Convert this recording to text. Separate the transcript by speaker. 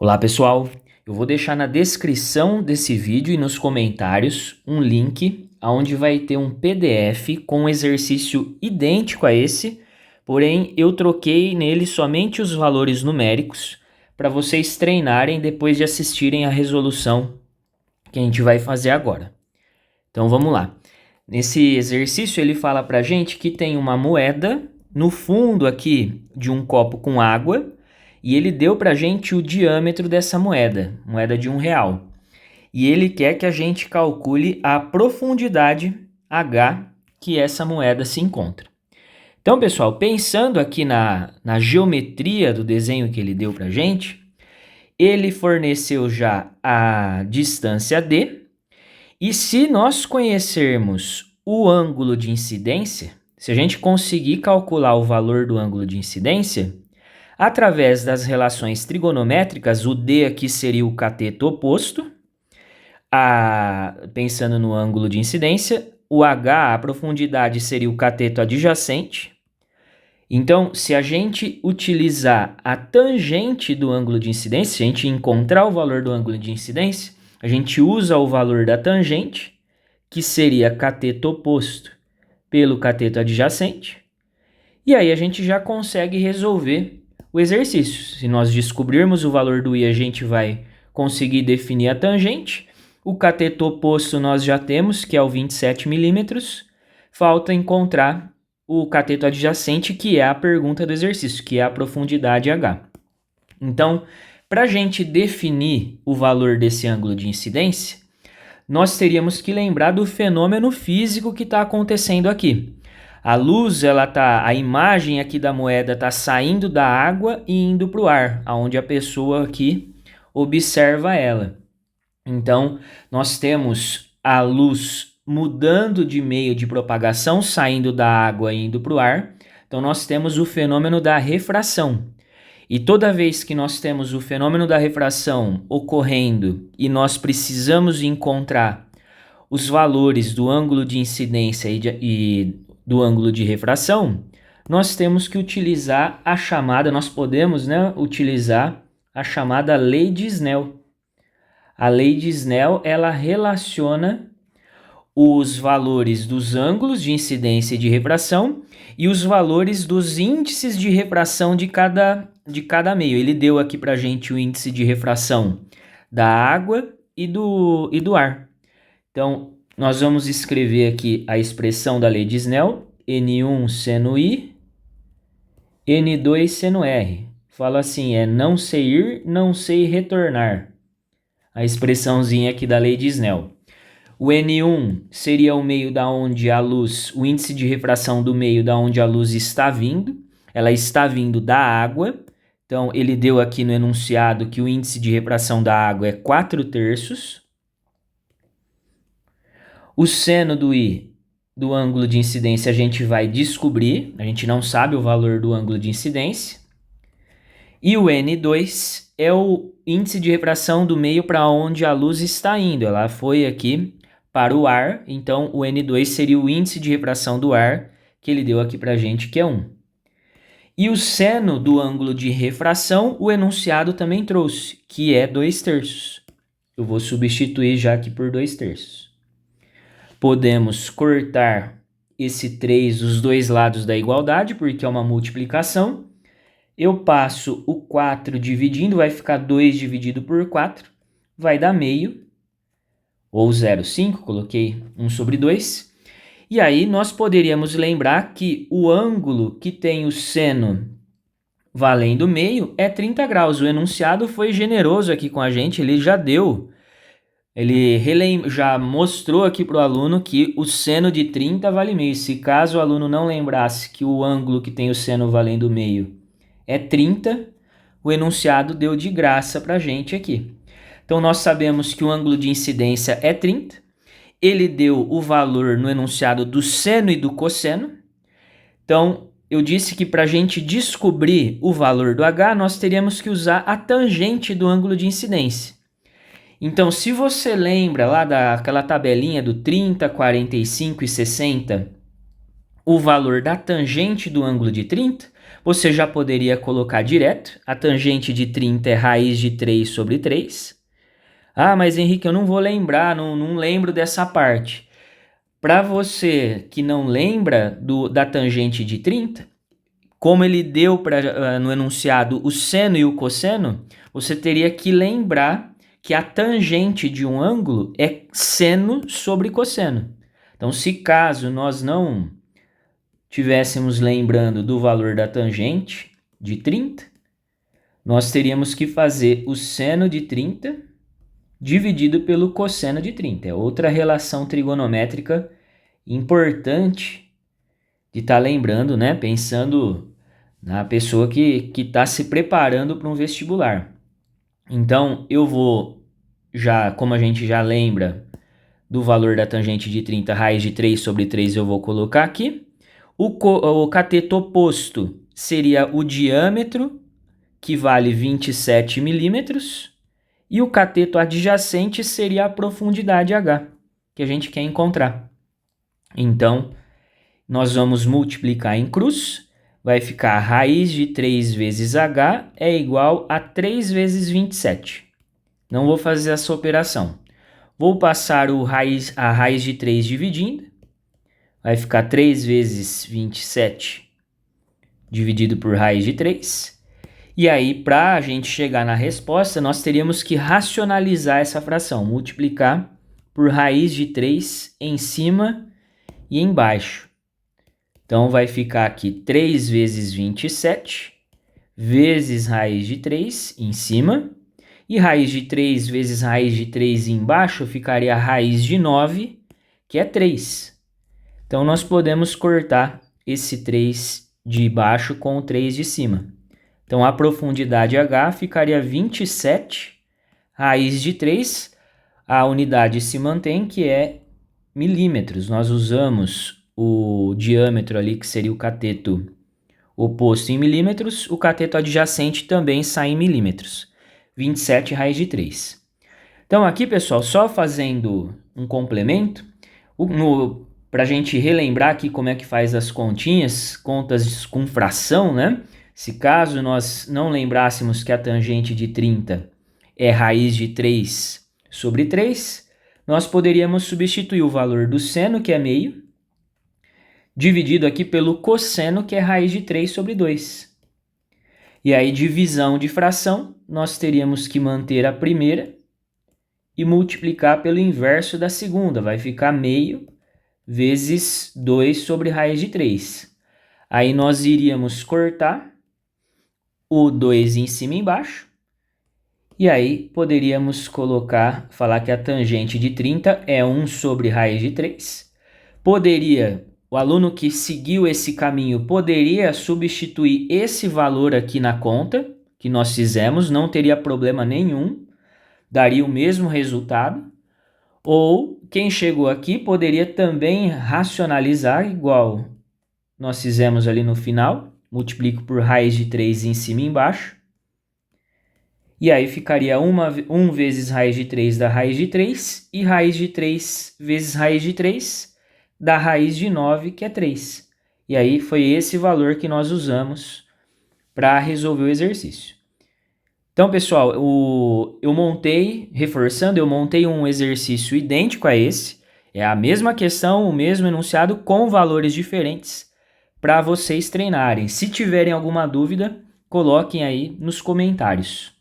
Speaker 1: Olá pessoal, eu vou deixar na descrição desse vídeo e nos comentários um link onde vai ter um PDF com um exercício idêntico a esse, porém eu troquei nele somente os valores numéricos para vocês treinarem depois de assistirem a resolução que a gente vai fazer agora. Então vamos lá. Nesse exercício ele fala para a gente que tem uma moeda no fundo aqui de um copo com água, e ele deu para a gente o diâmetro dessa moeda de R$1. E ele quer que a gente calcule a profundidade H que essa moeda se encontra. Então, pessoal, pensando aqui na geometria do desenho que ele deu para a gente, ele forneceu já a distância D, e se nós conhecermos o ângulo de incidência, se a gente conseguir calcular o valor do ângulo de incidência, através das relações trigonométricas, o D aqui seria o cateto oposto, pensando no ângulo de incidência, o H, a profundidade, seria o cateto adjacente. Então, se a gente utilizar a tangente do ângulo de incidência, se a gente encontrar o valor do ângulo de incidência, a gente usa o valor da tangente, que seria cateto oposto pelo cateto adjacente, e aí a gente já consegue resolver o exercício. Se nós descobrirmos o valor do I, a gente vai conseguir definir a tangente. O cateto oposto nós já temos, que é o 27 milímetros. Falta encontrar o cateto adjacente, que é a pergunta do exercício, que é a profundidade H. Então, para a gente definir o valor desse ângulo de incidência, nós teríamos que lembrar do fenômeno físico que está acontecendo aqui. A luz, a imagem aqui da moeda está saindo da água e indo para o ar, onde a pessoa aqui observa ela. Então, nós temos a luz mudando de meio de propagação, saindo da água e indo para o ar. Então, nós temos o fenômeno da refração. E toda vez que nós temos o fenômeno da refração ocorrendo e nós precisamos encontrar os valores do ângulo de incidência e do ângulo de refração, nós temos que utilizar nós podemos utilizar a chamada lei de Snell. A lei de Snell, ela relaciona os valores dos ângulos de incidência e de refração e os valores dos índices de refração de cada meio. Ele deu aqui para a gente o índice de refração da água e do ar. Então, nós vamos escrever aqui a expressão da lei de Snell, N1 seno I, N2 seno R. Fala assim, não sei ir, não sei retornar. A expressãozinha aqui da lei de Snell. O N1 seria o meio da onde a luz, o índice de refração do meio da onde a luz está vindo. Ela está vindo da água. Então, ele deu aqui no enunciado que o índice de refração da água é 4/3. O seno do I, do ângulo de incidência, a gente vai descobrir. A gente não sabe o valor do ângulo de incidência. E o N2 é o índice de refração do meio para onde a luz está indo. Ela foi aqui para o ar, então o N2 seria o índice de refração do ar que ele deu aqui para a gente, que é 1. E o seno do ângulo de refração, o enunciado também trouxe, que é 2/3. Eu vou substituir já aqui por 2/3. Podemos cortar esse 3 dos dois lados da igualdade, porque é uma multiplicação. Eu passo o 4 dividindo, vai ficar 2 dividido por 4, vai dar meio, ou 0,5, coloquei 1/2. E aí nós poderíamos lembrar que o ângulo que tem o seno valendo meio é 30 graus. O enunciado foi generoso aqui com a gente, ele já mostrou aqui para o aluno que o seno de 30 vale meio. Se caso o aluno não lembrasse que o ângulo que tem o seno valendo meio é 30, o enunciado deu de graça para a gente aqui. Então, nós sabemos que o ângulo de incidência é 30. Ele deu o valor no enunciado do seno e do cosseno. Então, eu disse que para a gente descobrir o valor do H, nós teríamos que usar a tangente do ângulo de incidência. Então, se você lembra lá daquela tabelinha do 30, 45 e 60, o valor da tangente do ângulo de 30, Você já poderia colocar direto, a tangente de 30 é raiz de 3 sobre 3. Ah, mas Henrique, eu não vou lembrar, não lembro dessa parte. Para você que não lembra da tangente de 30, como ele deu no enunciado o seno e o cosseno, você teria que lembrar que a tangente de um ângulo é seno sobre cosseno. Então, se caso nós não tivéssemos lembrando do valor da tangente de 30, nós teríamos que fazer o seno de 30 dividido pelo cosseno de 30. É outra relação trigonométrica importante de estar lembrando, né? Pensando na pessoa que está se preparando para um vestibular. Então, eu vou, já, como a gente já lembra do valor da tangente de 30, raiz de 3 sobre 3, eu vou colocar aqui. O cateto oposto seria o diâmetro, que vale 27 milímetros, e o cateto adjacente seria a profundidade H, que a gente quer encontrar. Então, nós vamos multiplicar em cruz, vai ficar raiz de 3 vezes H é igual a 3 vezes 27. Não vou fazer essa operação. Vou passar a raiz de 3 dividindo, vai ficar 3 vezes 27 dividido por raiz de 3. E aí, para a gente chegar na resposta, nós teríamos que racionalizar essa fração, multiplicar por raiz de 3 em cima e embaixo. Então, vai ficar aqui 3 vezes 27 vezes raiz de 3 em cima. E raiz de 3 vezes raiz de 3 embaixo ficaria a raiz de 9, que é 3. Então, nós podemos cortar esse 3 de baixo com o 3 de cima. Então, a profundidade H ficaria 27 raiz de 3. A unidade se mantém, que é milímetros. Nós usamos o diâmetro ali, que seria o cateto oposto em milímetros. O cateto adjacente também sai em milímetros. 27 raiz de 3. Então, aqui, pessoal, só fazendo um complemento, para a gente relembrar aqui como é que faz as continhas, contas com fração, né? Se caso nós não lembrássemos que a tangente de 30 é raiz de 3 sobre 3, nós poderíamos substituir o valor do seno, que é meio, dividido aqui pelo cosseno, que é raiz de 3 sobre 2. E aí, divisão de fração, nós teríamos que manter a primeira e multiplicar pelo inverso da segunda. Vai ficar meio vezes 2 sobre raiz de 3. Aí nós iríamos cortar o 2 em cima e embaixo. E aí poderíamos falar que a tangente de 30 é 1 sobre raiz de 3. O aluno que seguiu esse caminho poderia substituir esse valor aqui na conta que nós fizemos, não teria problema nenhum, daria o mesmo resultado. Ou quem chegou aqui poderia também racionalizar, igual nós fizemos ali no final, multiplico por raiz de 3 em cima e embaixo. E aí ficaria 1 vezes raiz de 3 da raiz de 3 e raiz de 3 vezes raiz de 3 da raiz de 9, que é 3. E aí foi esse valor que nós usamos para resolver o exercício. Então, pessoal, eu montei um exercício idêntico a esse. É a mesma questão, o mesmo enunciado com valores diferentes para vocês treinarem. Se tiverem alguma dúvida, coloquem aí nos comentários.